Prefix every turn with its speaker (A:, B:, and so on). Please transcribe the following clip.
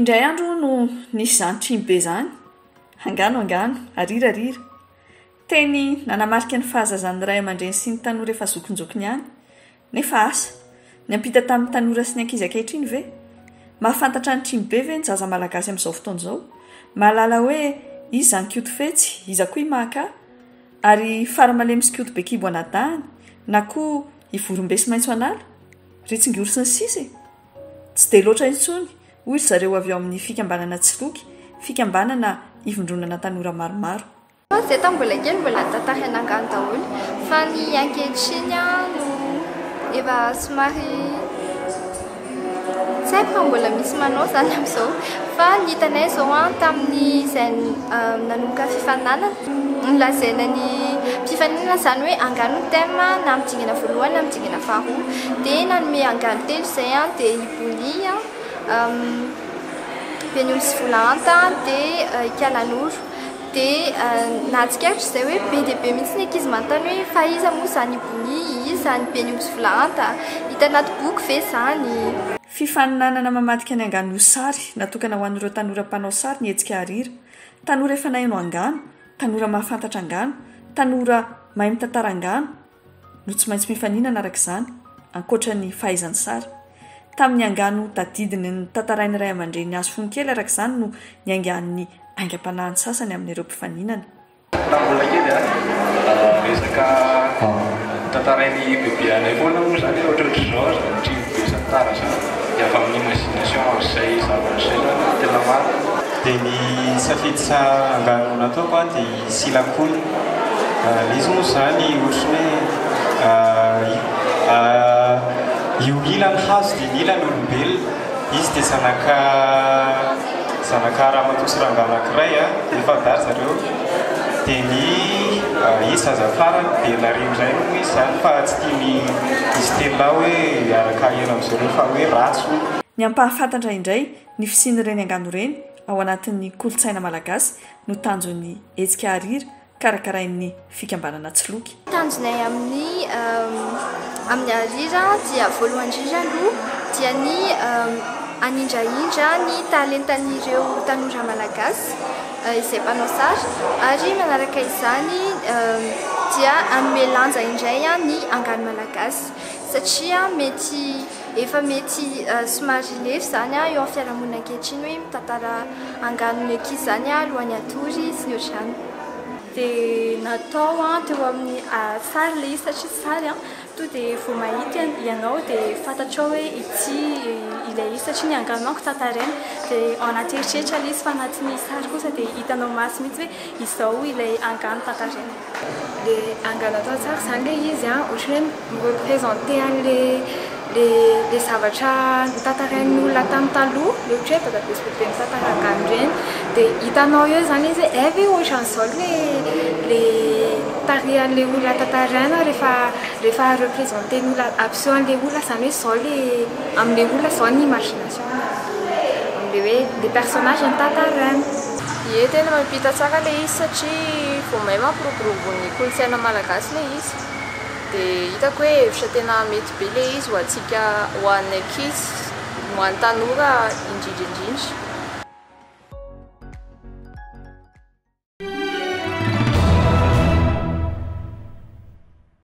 A: indray andro no nisy zany trimy be zany angano arira teny nanamarika ny fahazazan'ny ray aman-dreny sy ny tanora efa zokonjokony ihany nefa asa ny ampita tamin'ny tanora sy ny ankizy ankehitriny ve mahafantatra ny trimy be ve ny zaza malagasy amin'izao fotoana izao mahalala hoe izy zany kioto fetsy iza koa imahaka ary faramalemy sy kioto be kibo anadahany na koa ivorom-be sy maitso anala ritsingory sy ny sisy tsy de loatra intsony hoy ry zareo avy ao amin'ny fikambanana Tsiloky fikambanana ivondronana tanora maromaro
B: zay mbola kely mbola tantaraina angano daholo fa ny ankehitriny no efa somary tsy haiko fa mbola misy manao zany amin'izao fa ny hitanay zao tamin'ny izay nanomboka fifaninana nolazaina ny fifaninana zany hoe angano thème na midingana voalohany na midingana faharoa dia nanome angano telo izay dia iboli Beniomy sy Volanta dia Ikalanoro dia nahatsikatra izay hoe be dia be mihitsy ny ankizy manontany hoe fa iza moa zany iboli iza zany Beniomy sy Volanta hita anaty boky ve zany
A: fifaninanana mamadika ny angano sary natokana ho an'ireo tanora mpanao sary ny hetsika harira tanora efa nahaino angano tanora mahafantatra angano tanora mahay mitantara angano no tsy maintsy mifaninana araka izany ankoatra ny fahaizany sary tamin'ny angano tadidiny ny tantarainy ray aman-dreny azo fonikely araka izany no ny aingan'ny aingam-panahiny sasany amin'ireo mpifaninana
C: mbola kely resaka tantarainy bebeanay foana moa zany ohatraohatry zao trimy be santara zany avy amin'ny imagination zay zava-tsaina tena maro
D: dia ny safiditra angano nataoko dia silakony izy moa zany ohatrany hoe io ilany hazo dia ny ilany olombelona izy dia zanaka ramatosy rangano anankiray efa dary zareo dia ny izy zazafarany dia nareo izay moa izy zany fa tsy tiany izy telona hoe araka ela amin'izareo fa hoe ratso
A: ny ampahafantatra indray ny fisian'ireny angano ireny ao anatin'ny kolotsaina malagasy no tanjon'ny hetsika harira karakarain'ny fikambanana Tsiloky
B: tanjonay amin'ny harira dia voalohany indrindra aloha dia ny anindraindra ny talentan'ireo tanora malagasy izay mpanao sary ary manaraka izany dia anome lanja indray ny angano malagasy satria efa mety somary lefy zany eo amin'ny fiarahamonina ankehitriny hoe mitantara angano ny ankizy zany alohan'ny atory sy ny ohatrany
E: dia natao teo amin'ny sary ilay izy satria sary to dia vao mahita ianao dia fantatrao hoe ity ilay izy satria ny angano manko tantaraina dia ao anaty eritreritra ilay izy fa anatin'ny sary kosa dia hitanao maso mihitsy hoe izao ilay angano tantaraina
F: ilay angano atao tsara zany ilay izy ohatry hoe mireprésente les zavatra nitantarain'olona tamin'ny taloha le ohatra hoe dadabe sy bebe mitantara angano ireny dia hitanao eo zany izy hoe ve ohatran'izao le tarihan'ilay olona tantaraina rehefa représente ny olona absehoan'ilay olona zany hoe zao amin'ilay olona zao ny imagination amin'ilay hoe le personnage nitantaraina
G: ie tena mampita tsara ilay izy satria vao mahay mampiroborobo ny kolotsaina malagasy ilay izy dia hitako hoe hevitra tena mety be ilay izy ho antsika ho an'ny ankizy ho an'ny tanora indrindra